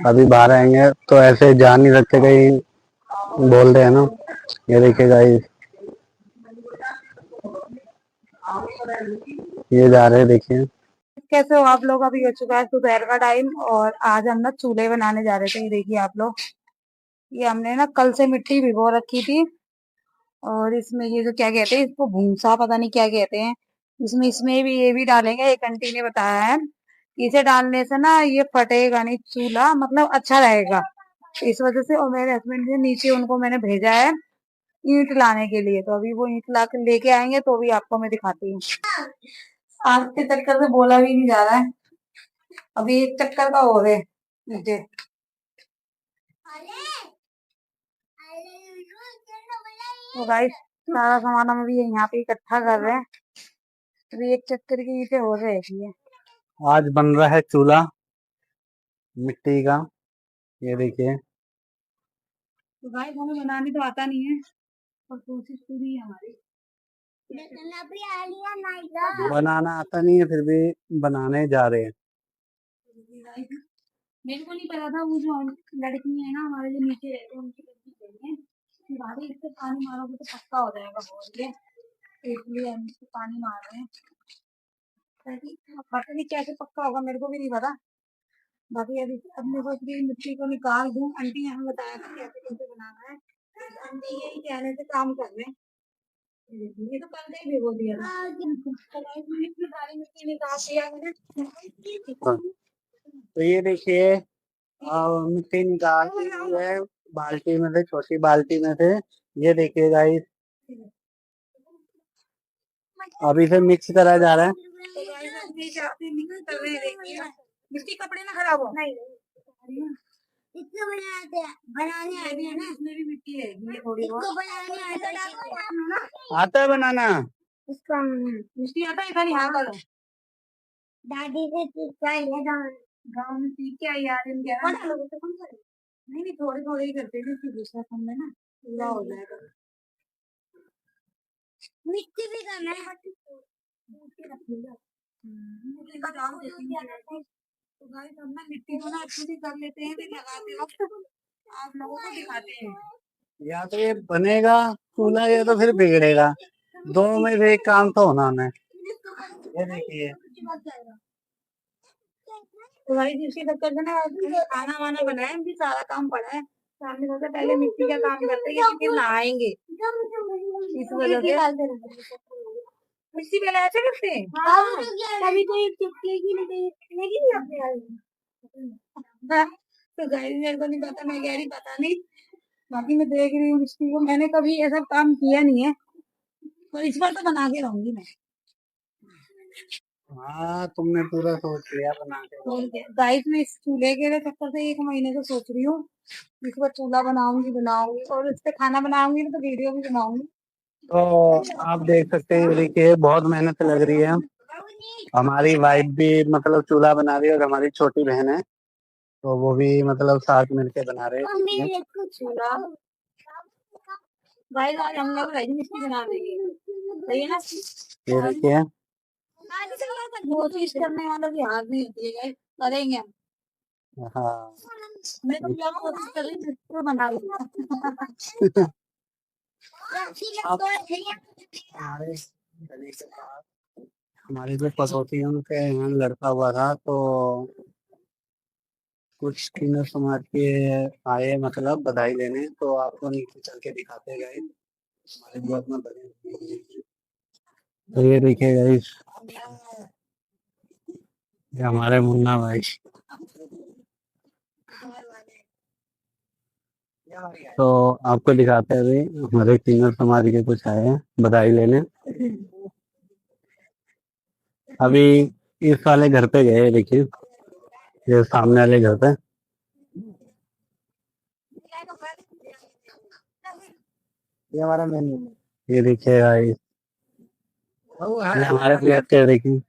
अभी बाहर आएंगे तो ऐसे जा नहीं सकते, कहीं बोल रहे हैं ना। ये देखिए गाइस, ये जा रहे हैं, देखिए। कैसे हो आप लोग? अभी हो चुका है दोपहर का टाइम और आज हम ना चूल्हे बनाने जा रहे थे। ये देखिए आप लोग, ये हमने ना कल से मिट्टी भिगो रखी थी और इसमें ये जो क्या कहते हैं इसको, भूसा पता नहीं क्या कहते हैं, इसमें इसमें भी ये भी डालेंगे। एक आंटी ने बताया है इसे डालने से ना ये फटेगा नहीं चूल्हा, मतलब अच्छा रहेगा इस वजह से। और मेरे हस्बैंड ने नीचे उनको मैंने भेजा है ईंट लाने के लिए, तो अभी वो ईंट ला के लेके आएंगे तो भी आपको मैं दिखाती हूँ। आग के चक्कर से बोला भी नहीं जा रहा है, अभी एक चक्कर का हो रहे नीचे। तो गाइस सारा सामान हम अभी यहाँ पे इकट्ठा कर रहे हैं, अभी एक चक्कर की ईंटें हो रही है। आज बन रहा है चूल्हा मिट्टी का, ये देखिए। तो गाइस हमें बनाने तो आता नहीं है और कोशिश पूरी है हमारी। बनाना आता नहीं है फिर भी बनाने जा रहे हैं। मेरे को नहीं पता था वो जो लड़की है ना हमारे जो नीचे रहते हैं उनकी लड़की चाहिए कि भाभी इससे पानी मारोगे तो पक्का हो जाएगा बोल के, तो इसलिए हम इससे पानी मार रहे हैं। पता नहीं कैसे पक्का होगा, मेरे को भी नहीं पता। बाकी अभी अब मैं सोच रही हूँ मिट्टी को निकाल दूं। आंटी ने हमें बताया था कैसे कैसे बनाना है, आंटी यही कहने से काम कर रहे हैं। ये तो कल ही भिगो दिया था। इतनी सारी मिट्टी निकाल दिया मैंने। तो ये देखिए मिट्टी निकाल दी है बाल्टी में से, छोटी बाल्टी में से। ये देखिए गाइस, अभी से मिक्स करा जा रहा है। तो गाइस अभी मिक्स कर रहे हैं, देखिए मिट्टी कपड़े ना खराब हो। नहीं इसको बनाने आते हैं ना, इसमें भी मिट्टी है थोड़ी बहुत। आता है बनाना इसका, मिट्टी आता है खाली। हाँ करो दादी से सीख कर ले गाँव में सीख के आई यार इनके नहीं नहीं थोड़े थोड़े ही करते थे, फिर दूसरा काम में ना पूरा हो जाएगा। मिट्टी भी करना है तो गाइस हम ना मिट्टी को ना अच्छे से कर लेते हैं, फिर लगाते वक्त आप लोगों को दिखाते हैं। या तो ये बनेगा चूल्हा या तो फिर बिगड़ेगा, दोनों में से एक काम तो होना है। ये देखिए तो भाई जिसके चक्कर से ना खाना वाना बनाए, भी सारा काम पड़ा है सामने। सबसे पहले मिट्टी का काम करते हैं क्योंकि नहाएंगे इस वजह से। मिट्टी पहले ऐसे करते हैं कभी कोई चिपकेगी नहीं अपने। तो गाइस मेरे को नहीं पता, मैं कह रही पता नहीं, बाकी मैं देख रही हूँ मिट्टी को। मैंने कभी ऐसा काम किया नहीं है तो इस बार तो बना के रहूंगी मैं। हाँ तुमने पूरा सोच लिया बना के। गाइस मैं इस चूल्हे के लिए चक्कर से 1 महीने से सोच रही हूँ, इस बार चूल्हा बनाऊंगी और इस पे खाना बनाऊंगी तो वीडियो भी बनाऊंगी। तो आप देख सकते हैं, देखिए बहुत मेहनत लग रही है। हमारी वाइफ भी मतलब चूल्हा बना रही है और हमारी छोटी बहन है तो वो भी मतलब साथ मिलके बना रहे हैं चूल्हा। भाई आज हम लोग राजमिस्त्री बना देंगे, सही है ना? ये देखिए कोशिश करने वालों की हार नहीं होती है, करेंगे हम। हाँ मैं तो क्या कोशिश कर रही हूँ बना लूँ। हमारे जो पड़ोसी हैं उनके यहाँ लड़का हुआ था तो कुछ किन्नर समाज के आए मतलब बधाई देने, तो आपको नीचे चल के दिखाते गए हमारे ब्लॉग में बने। तो ये देखिए गाइस, ये हमारे मुन्ना भाई। तो आपको दिखाते हैं अभी हमारे किन्नर समाज के कुछ आए हैं बधाई लेने। अभी इस वाले घर पे गए, देखिए ये सामने वाले घर पे। ये हमारा मेन्यू, ये देखिए भाई, ये हमारे फ्लैट के देखिए।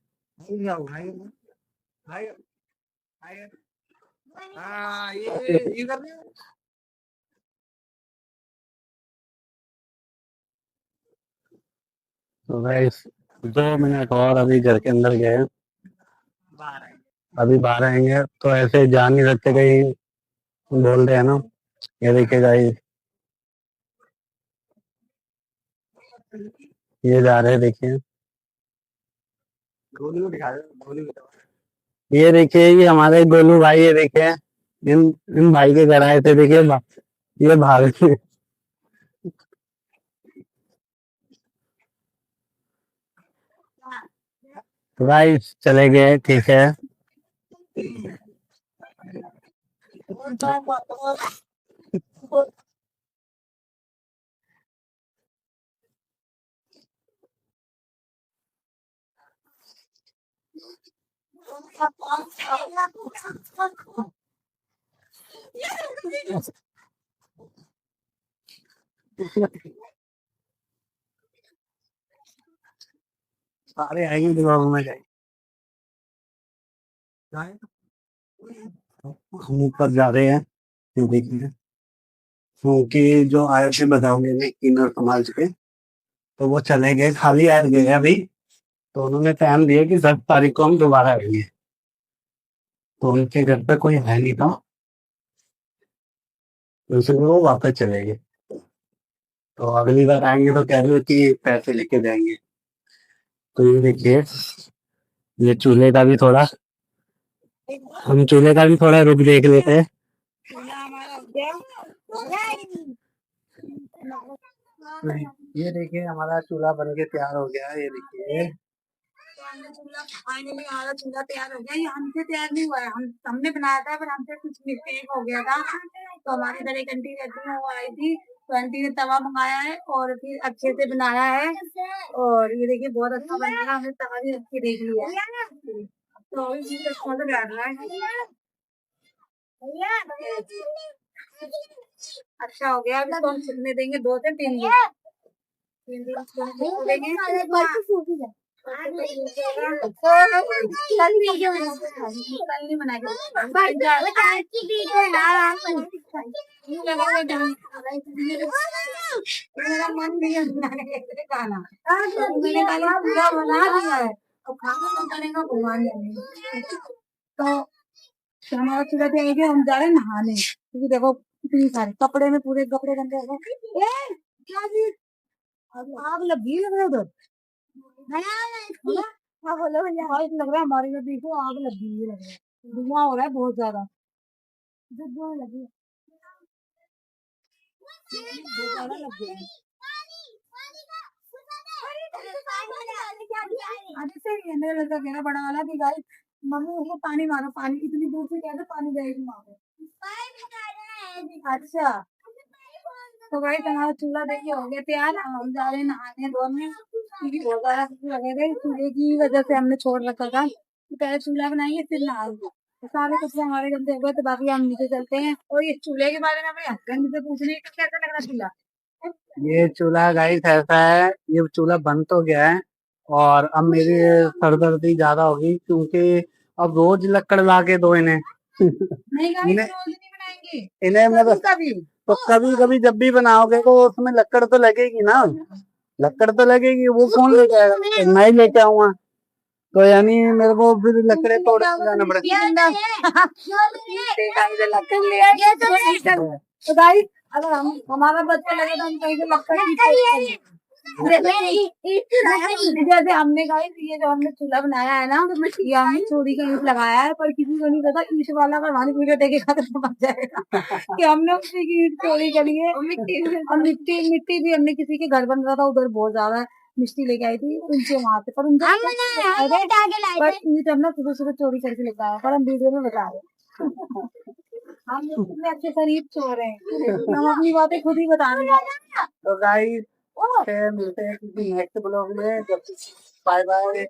तो भाई 2 मिनट और अभी घर के अंदर गए। अभी बाहर आएंगे तो ऐसे जा नहीं सकते, कहीं बोल रहे हैं ना। ये देखिए गाइस, ये जा रहे हैं, देखिए। ये देखिए, ये हमारे गोलू भाई, ये देखिए। इन इन भाई के घर आए थे, देखिए। ये भाग गाइस चले गए, ठीक है। सारे आएंगे दिमाग में जाए। हम ऊपर जा रहे हैं, ये देखिए। क्योंकि जो आए थे बताओगे ने किन्नर समाज के, तो वो चले गए, खाली आ गए अभी। तो उन्होंने टाइम दिया कि 10 तारीख को हम दोबारा आएंगे। तो उनके घर पे कोई है नहीं था, तो इसलिए वो वापस चले गए। तो अगली बार आएंगे तो कह रहे हो कि पैसे लेके जाएंगे। तो ये देखिए, ये चूल्हे का भी थोड़ा, हम चूल्हे का भी थोड़ा रुख देख लेते हैं। ये देखिए, हमारा चूल्हा बन के तैयार हो गया है, ये देखिए। चूल्हा फाइनली हमारा चूल्हा तैयार हो गया। ये हमसे तैयार नहीं हुआ है, हमने बनाया था, पर हमसे कुछ मिस्टेक हो गया था। तो हमारी इधर एक आंटी रहती है, वो आई थी, तो आंटी ने तवा मंगाया है और फिर अच्छे से बनाया है। और ये देखिए बहुत अच्छा बन गया, हमने तवा भी रख के देख लिया है। तो इसी से अच्छा से डाल रहा है। अच्छा हो गया, अभी तो हम छिलने देंगे 2 से 3 दिन। 3 दिन छोड़ेंगे। कल नहीं बनाएंगे। मेरा मन नहीं है बनाने के खाना। मैंने खाली पूरा बना दिया है, और खाना तो बनेगा भगवान जाने। तो हमारा चूल्हा पे आएगा, हम जा रहे हैं नहाने, क्योंकि देखो इतनी सारे कपड़े में पूरे कपड़े गंदे हो गए। क्या चीज आग लगी लग रहा है उधर। हाँ बोलो भैया, हाँ लग रहा है हमारे इधर देखो आग लगी हुई लग रहा है, धुआं हो रहा है बहुत ज्यादा। धुआं लगी बहुत ज्यादा लग गया है। अरे से मेरा लड़का कह रहा बड़ा वाला कि गाइस मम्मी उसको पानी मारो, पानी इतनी दूर से कैसे पानी जाएगी वहां पे। अच्छा, तो गाइस हमारा चूल्हा देखिए हो गया तैयार, हम जा रहे हैं नहाने धोने, क्योंकि बहुत ज्यादा लगे थे चूल्हे की वजह से हमने छोड़ रखा था। तो पहले चूल्हा बनाएंगे फिर नहाएंगे, तो सारे कपड़े हमारे गंदे हो गए, तो बाकी हम नीचे चलते हैं। और ये चूल्हे के बारे में अपने हस्बैंड से पूछने का कैसा लग रहा चूल्हा। ये चूल्हा गाइस ऐसा है, ये चूल्हा बन तो गया है, और अब मेरी सरदर्दी ज्यादा होगी, क्योंकि अब रोज लकड़ ला के दो इन्हें। नहीं गाइस रोज नहीं बनाएंगे इन्हें, मतलब कभी तो कभी कभी जब भी बनाओगे तो उसमें लकड़ तो लगेगी ना, लकड़ तो लगेगी, वो कौन लेके आएगा, मैं ही लेके आऊंगा। तो यानी मेरे को फिर लकड़े तोड़ के जाना पड़ेगा। लकड़ ले आए तो गाइस, अगर हम हमारा बच्चा लगे तो हम कहीं से लकड़ जैसे हमने गाइस ये जो हमने चूल्हा बनाया है ना, ये हमने चोरी का ईंट लगाया है, पर किसी को नहीं पता ईंट वाला अगर हमारी वीडियो देखेगा तो समझ जाएगा कि हमने उसी की ईंट चोरी करी है। और मिट्टी मिट्टी भी हमने किसी के घर बन रहा था, उधर बहुत ज्यादा मिट्टी लेके आई थी उनसे वहां से, पर उनसे पर ईंट हमने सुबह सुबह चोरी करके लेके आया, पर हम वीडियो में बता रहे हम इतने अच्छे शरीफ चोर हैं, हम अपनी बातें खुद ही बता रहे हैं। तो गाइस मिलते हैं किसी नेक्स्ट ब्लॉग में, जब बाय बाय।